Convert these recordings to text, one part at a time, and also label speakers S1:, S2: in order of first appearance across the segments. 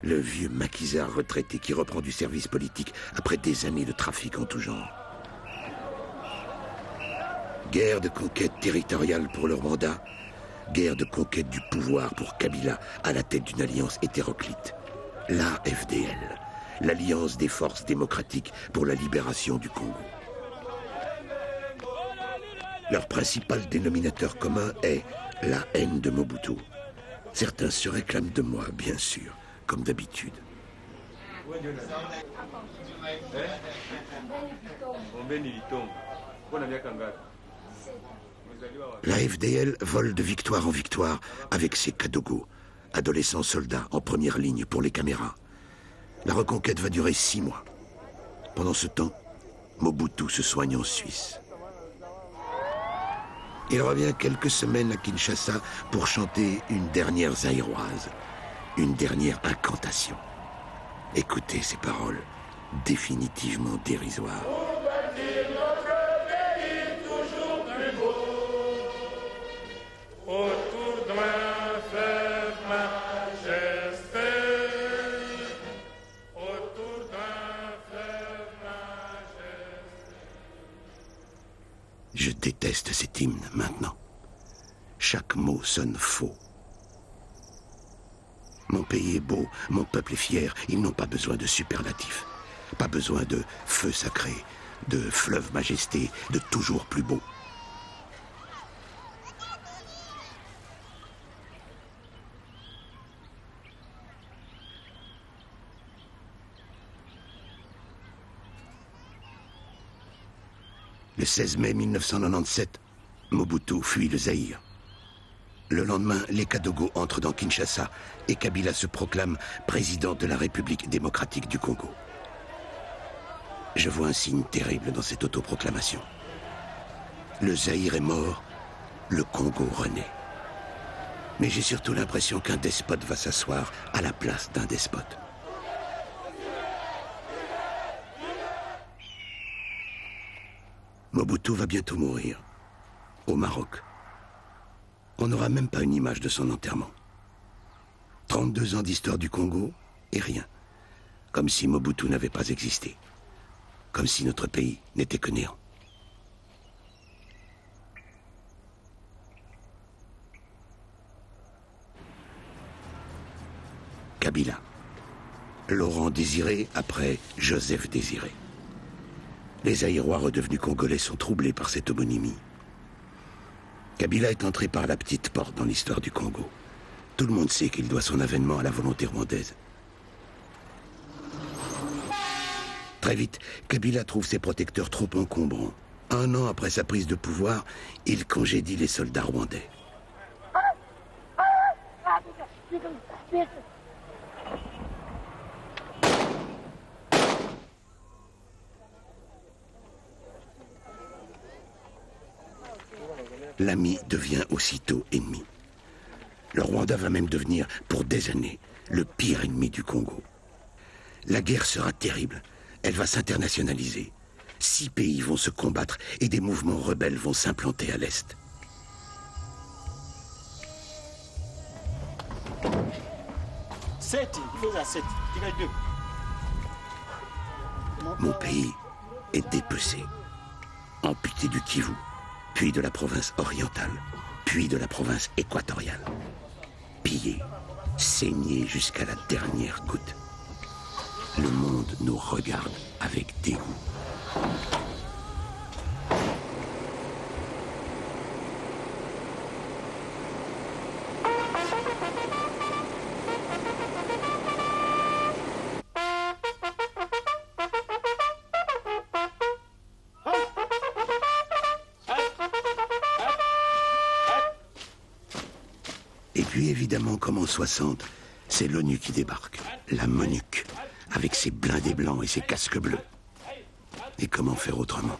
S1: Le vieux maquisard retraité qui reprend du service politique après des années de trafic en tout genre. Guerre de conquête territoriale pour leur mandat, guerre de conquête du pouvoir pour Kabila à la tête d'une alliance hétéroclite. L'AFDL, l'Alliance des forces démocratiques pour la libération du Congo. Leur principal dénominateur commun est la haine de Mobutu. Certains se réclament de moi, bien sûr, comme d'habitude. La FDL vole de victoire en victoire avec ses Kadogo, adolescents soldats en première ligne pour les caméras. La reconquête va durer 6 mois. Pendant ce temps, Mobutu se soigne en Suisse. Il revient quelques semaines à Kinshasa pour chanter une dernière zaïroise, une dernière incantation. Écoutez ces paroles, définitivement dérisoires. Je déteste cet hymne maintenant. Chaque mot sonne faux. Mon pays est beau, mon peuple est fier, ils n'ont pas besoin de superlatifs. Pas besoin de feu sacré, de fleuve majesté, de toujours plus beau. Le 16 mai 1997, Mobutu fuit le Zaïre. Le lendemain, les Kadogo entrent dans Kinshasa et Kabila se proclame président de la République démocratique du Congo. Je vois un signe terrible dans cette autoproclamation. Le Zaïre est mort, le Congo renaît. Mais j'ai surtout l'impression qu'un despote va s'asseoir à la place d'un despote. Mobutu va bientôt mourir, au Maroc. On n'aura même pas une image de son enterrement. 32 ans d'histoire du Congo et rien. Comme si Mobutu n'avait pas existé. Comme si notre pays n'était que néant. Kabila. Laurent Désiré après Joseph Désiré. Les Zaïrois redevenus congolais sont troublés par cette homonymie. Kabila est entré par la petite porte dans l'histoire du Congo. Tout le monde sait qu'il doit son avènement à la volonté rwandaise. Très vite, Kabila trouve ses protecteurs trop encombrants. 1 an après sa prise de pouvoir, il congédie les soldats rwandais. L'ami devient aussitôt ennemi. Le Rwanda va même devenir, pour des années, le pire ennemi du Congo. La guerre sera terrible. Elle va s'internationaliser. 6 pays vont se combattre et des mouvements rebelles vont s'implanter à l'Est. Mon pays est dépecé, amputé du Kivu, puis de la province orientale, puis de la province équatoriale. Pillé, saigné jusqu'à la dernière goutte. Le monde nous regarde avec dégoût. Et puis évidemment, comme en 60, c'est l'ONU qui débarque, la MONUC, avec ses blindés blancs et ses casques bleus. Et comment faire autrement?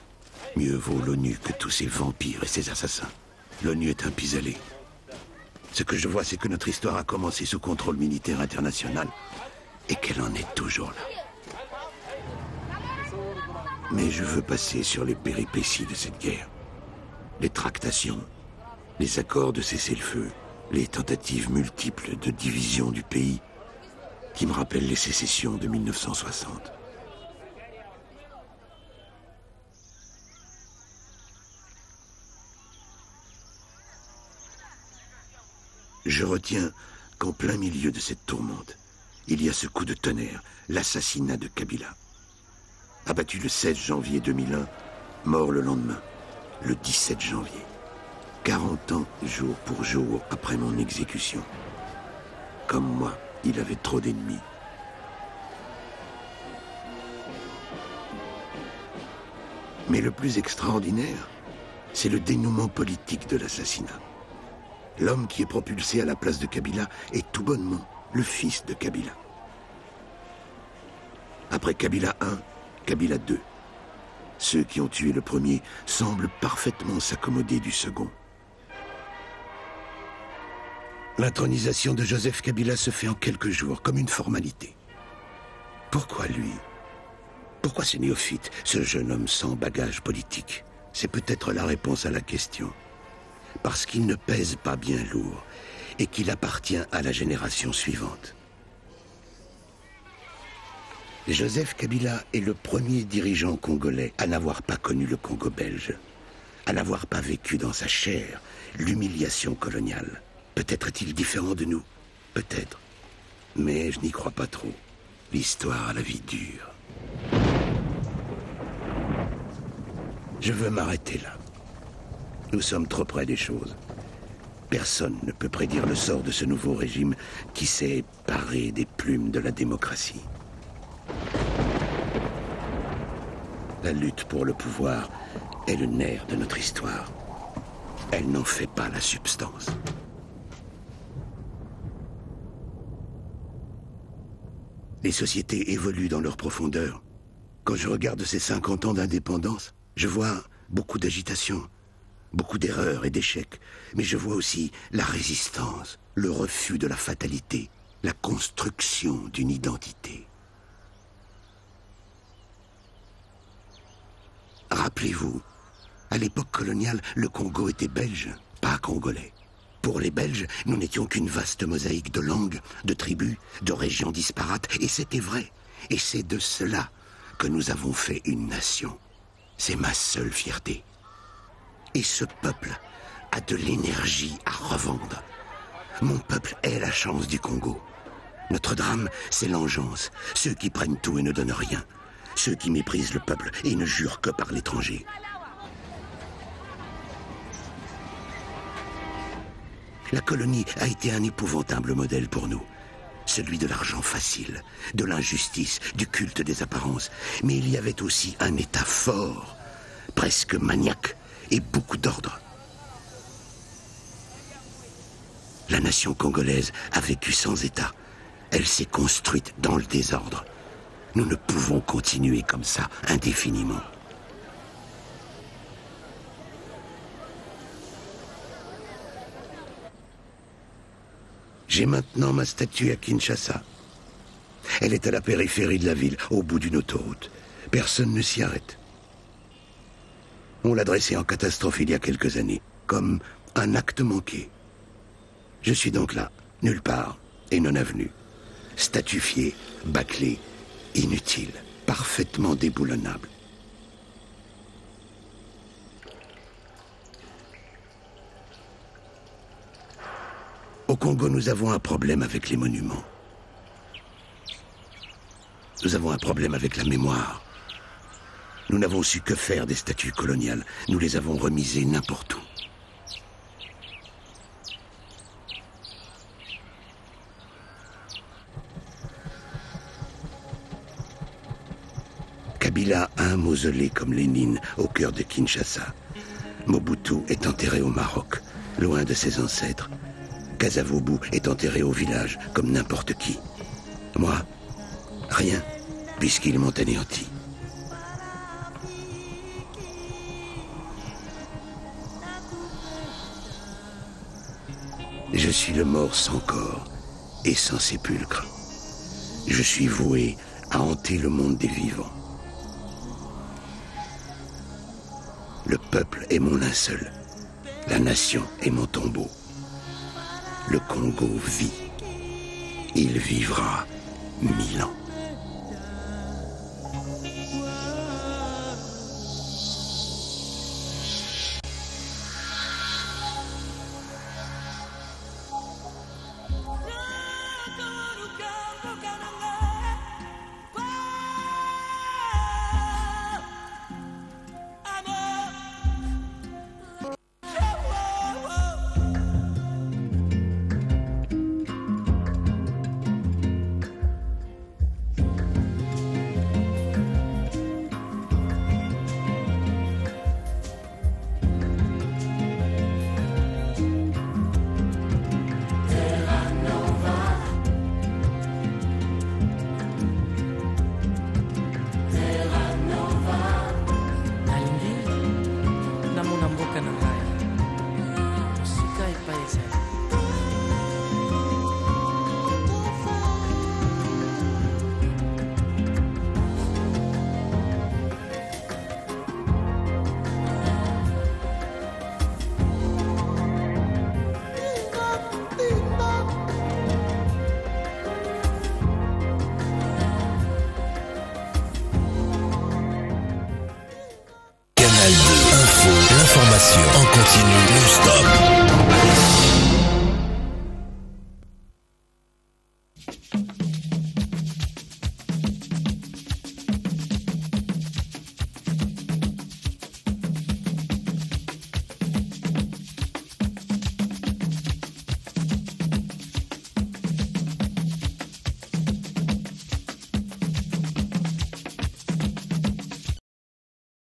S1: Mieux vaut l'ONU que tous ces vampires et ces assassins. L'ONU est un pis-aller. Ce que je vois, c'est que notre histoire a commencé sous contrôle militaire international et qu'elle en est toujours là. Mais je veux passer sur les péripéties de cette guerre. Les tractations, les accords de cessez-le-feu, les tentatives multiples de division du pays, qui me rappelle les sécessions de 1960. Je retiens qu'en plein milieu de cette tourmente, il y a ce coup de tonnerre, l'assassinat de Kabila. Abattu le 16 janvier 2001, mort le lendemain, le 17 janvier. 40 ans, jour pour jour, après mon exécution. Comme moi, il avait trop d'ennemis. Mais le plus extraordinaire, c'est le dénouement politique de l'assassinat. L'homme qui est propulsé à la place de Kabila est tout bonnement le fils de Kabila. Après Kabila I, Kabila II. Ceux qui ont tué le premier semblent parfaitement s'accommoder du second. L'intronisation de Joseph Kabila se fait en quelques jours, comme une formalité. Pourquoi lui? Pourquoi ce néophyte, ce jeune homme sans bagage politique? C'est peut-être la réponse à la question. Parce qu'il ne pèse pas bien lourd et qu'il appartient à la génération suivante. Joseph Kabila est le premier dirigeant congolais à n'avoir pas connu le Congo belge, à n'avoir pas vécu dans sa chair l'humiliation coloniale. Peut-être est-il différent de nous, peut-être, mais je n'y crois pas trop. L'histoire a la vie dure. Je veux m'arrêter là. Nous sommes trop près des choses. Personne ne peut prédire le sort de ce nouveau régime qui s'est paré des plumes de la démocratie. La lutte pour le pouvoir est le nerf de notre histoire. Elle n'en fait pas la substance. Les sociétés évoluent dans leur profondeur. Quand je regarde ces 50 ans d'indépendance, je vois beaucoup d'agitation. Beaucoup d'erreurs et d'échecs, mais je vois aussi la résistance, le refus de la fatalité, la construction d'une identité. Rappelez-vous, à l'époque coloniale, le Congo était belge, pas congolais. Pour les Belges, nous n'étions qu'une vaste mosaïque de langues, de tribus, de régions disparates, et c'était vrai. Et c'est de cela que nous avons fait une nation. C'est ma seule fierté. Et ce peuple a de l'énergie à revendre. Mon peuple est la chance du Congo. Notre drame, c'est l'engeance. Ceux qui prennent tout et ne donnent rien. Ceux qui méprisent le peuple et ne jurent que par l'étranger. La colonie a été un épouvantable modèle pour nous. Celui de l'argent facile, de l'injustice, du culte des apparences. Mais il y avait aussi un État fort, presque maniaque, et beaucoup d'ordre. La nation congolaise a vécu sans État. Elle s'est construite dans le désordre. Nous ne pouvons continuer comme ça indéfiniment. J'ai maintenant ma statue à Kinshasa. Elle est à la périphérie de la ville, au bout d'une autoroute. Personne ne s'y arrête. On l'a dressée en catastrophe il y a quelques années, comme un acte manqué. Je suis donc là, nulle part et non avenu. Statufié, bâclé, inutile, parfaitement déboulonnable. Au Congo, nous avons un problème avec les monuments. Nous avons un problème avec la mémoire. Nous n'avons su que faire des statues coloniales. Nous les avons remisées n'importe où. Kabila a un mausolée comme Lénine au cœur de Kinshasa. Mobutu est enterré au Maroc, loin de ses ancêtres. Kasavubu est enterré au village, comme n'importe qui. Moi, rien, puisqu'ils m'ont anéanti. Je suis le mort sans corps et sans sépulcre. Je suis voué à hanter le monde des vivants. Le peuple est mon linceul. La nation est mon tombeau. Le Congo vit. Il vivra 1000 ans.